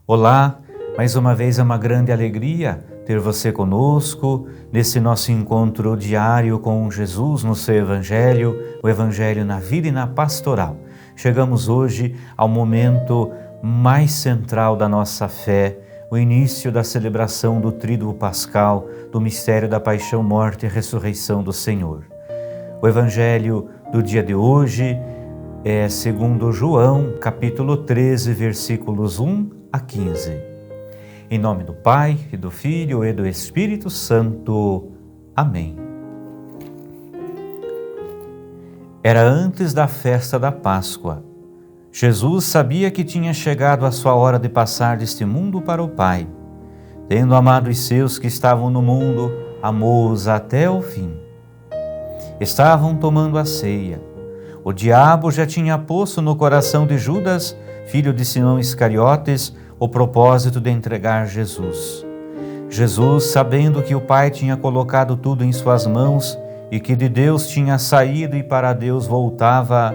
Olá, mais uma vez é uma grande alegria ter você conosco nesse nosso encontro diário com Jesus no seu Evangelho, o Evangelho na vida e na pastoral. Chegamos hoje ao momento mais central da nossa fé, o início da celebração do Tríduo Pascal, do mistério da paixão, morte e ressurreição do Senhor. O Evangelho do dia de hoje é segundo João, capítulo 13, versículos 1 a 15. Em nome do Pai, e do Filho e do Espírito Santo. Amém. Era antes da festa da Páscoa. Jesus sabia que tinha chegado a sua hora de passar deste mundo para o Pai. Tendo amado os seus que estavam no mundo, amou-os até o fim. Estavam tomando a ceia. O diabo já tinha posto no coração de Judas, filho de Simão Iscariotes, o propósito de entregar Jesus. Jesus, sabendo que o Pai tinha colocado tudo em suas mãos e que de Deus tinha saído e para Deus voltava,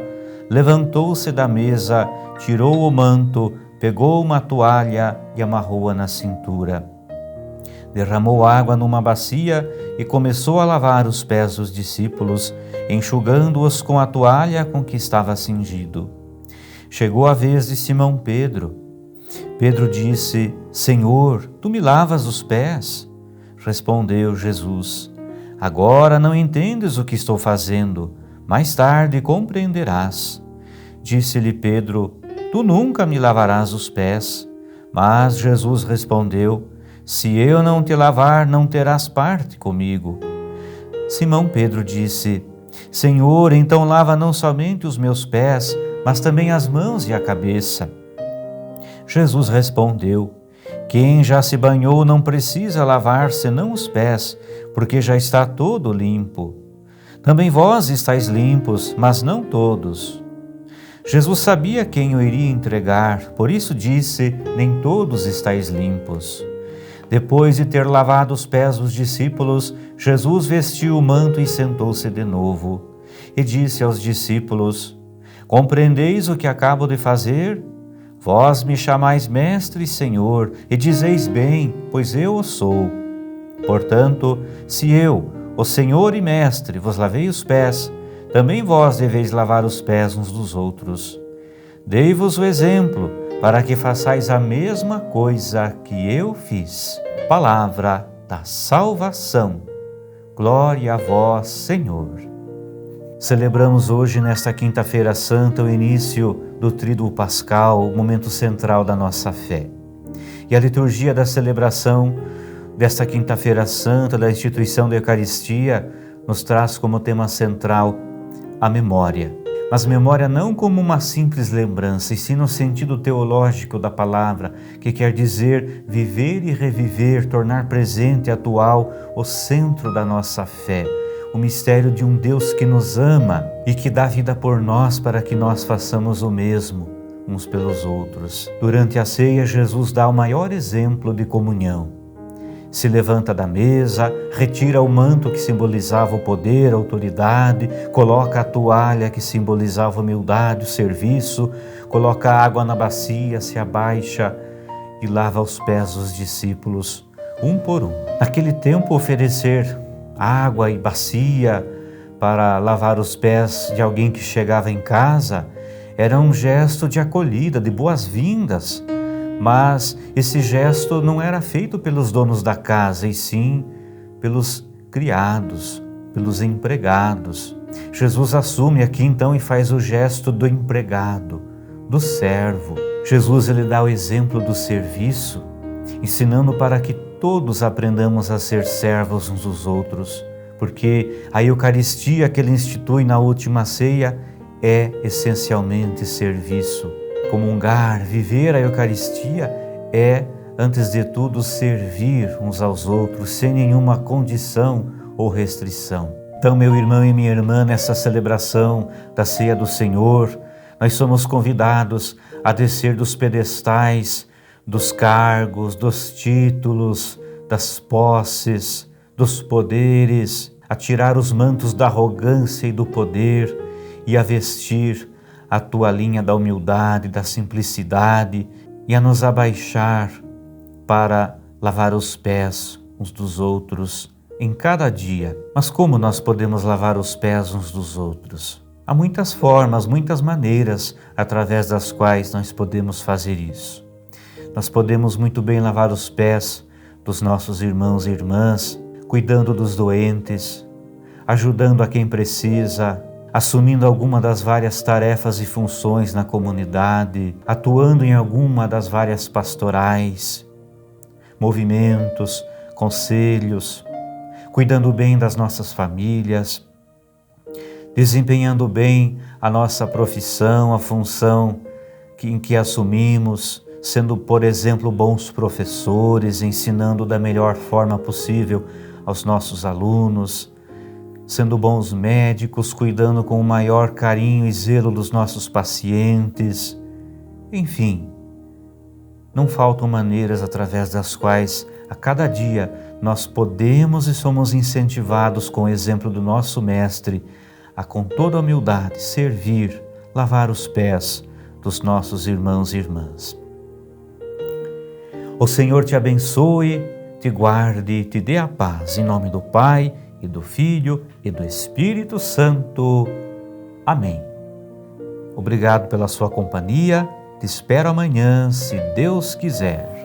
levantou-se da mesa, tirou o manto, pegou uma toalha e amarrou-a na cintura. Derramou água numa bacia e começou a lavar os pés dos discípulos, enxugando-os com a toalha com que estava cingido. Chegou a vez de Simão Pedro. Pedro disse: Senhor, tu me lavas os pés? Respondeu Jesus: Agora não entendes o que estou fazendo, mais tarde compreenderás. Disse-lhe Pedro: Tu nunca me lavarás os pés. Mas Jesus respondeu: Se eu não te lavar, não terás parte comigo. Simão Pedro disse: Senhor, então lava não somente os meus pés, mas também as mãos e a cabeça. Jesus respondeu: Quem já se banhou não precisa lavar senão os pés, porque já está todo limpo. Também vós estáis limpos, mas não todos. Jesus sabia quem o iria entregar, por isso disse: Nem todos estáis limpos. Depois de ter lavado os pés dos discípulos, Jesus vestiu o manto e sentou-se de novo. E disse aos discípulos: Compreendeis o que acabo de fazer? Vós me chamais Mestre e Senhor, e dizeis bem, pois eu o sou. Portanto, se eu, o Senhor e Mestre, vos lavei os pés, também vós deveis lavar os pés uns dos outros. Dei-vos o exemplo, para que façais a mesma coisa que eu fiz. Palavra da salvação. Glória a vós, Senhor. Celebramos hoje, nesta quinta-feira santa, o início do Tríduo Pascal, o momento central da nossa fé. E a liturgia da celebração desta quinta-feira santa, da instituição da Eucaristia, nos traz como tema central a memória. Mas memória não como uma simples lembrança, e sim no sentido teológico da palavra, que quer dizer viver e reviver, tornar presente e atual o centro da nossa fé, o mistério de um Deus que nos ama e que dá vida por nós para que nós façamos o mesmo uns pelos outros. Durante a ceia, Jesus dá o maior exemplo de comunhão. Se levanta da mesa, retira o manto que simbolizava o poder, a autoridade, coloca a toalha que simbolizava a humildade, o serviço, coloca água na bacia, se abaixa e lava os pés dos discípulos, um por um. Naquele tempo, oferecer água e bacia para lavar os pés de alguém que chegava em casa era um gesto de acolhida, de boas-vindas. Mas esse gesto não era feito pelos donos da casa, e sim pelos criados, pelos empregados. Jesus assume aqui então e faz o gesto do empregado, do servo. Jesus ele dá o exemplo do serviço, ensinando para que todos aprendamos a ser servos uns dos outros, porque a Eucaristia que ele institui na última ceia é essencialmente serviço. Comungar, viver a Eucaristia é, antes de tudo, servir uns aos outros, sem nenhuma condição ou restrição. Então, meu irmão e minha irmã, nessa celebração da Ceia do Senhor, nós somos convidados a descer dos pedestais, dos cargos, dos títulos, das posses, dos poderes, a tirar os mantos da arrogância e do poder e a vestir a toalhinha da humildade, da simplicidade e a nos abaixar para lavar os pés uns dos outros em cada dia. Mas como nós podemos lavar os pés uns dos outros? Há muitas formas, muitas maneiras através das quais nós podemos fazer isso. Nós podemos muito bem lavar os pés dos nossos irmãos e irmãs, cuidando dos doentes, ajudando a quem precisa, assumindo alguma das várias tarefas e funções na comunidade, atuando em alguma das várias pastorais, movimentos, conselhos, cuidando bem das nossas famílias, desempenhando bem a nossa profissão, a função em que assumimos, sendo, por exemplo, bons professores, ensinando da melhor forma possível aos nossos alunos, sendo bons médicos, cuidando com o maior carinho e zelo dos nossos pacientes. Enfim, não faltam maneiras através das quais, a cada dia, nós podemos e somos incentivados com o exemplo do nosso Mestre a, com toda humildade, servir, lavar os pés dos nossos irmãos e irmãs. O Senhor te abençoe, te guarde, te dê a paz, em nome do Pai, e do Filho, e do Espírito Santo. Amém. Obrigado pela sua companhia, te espero amanhã, se Deus quiser.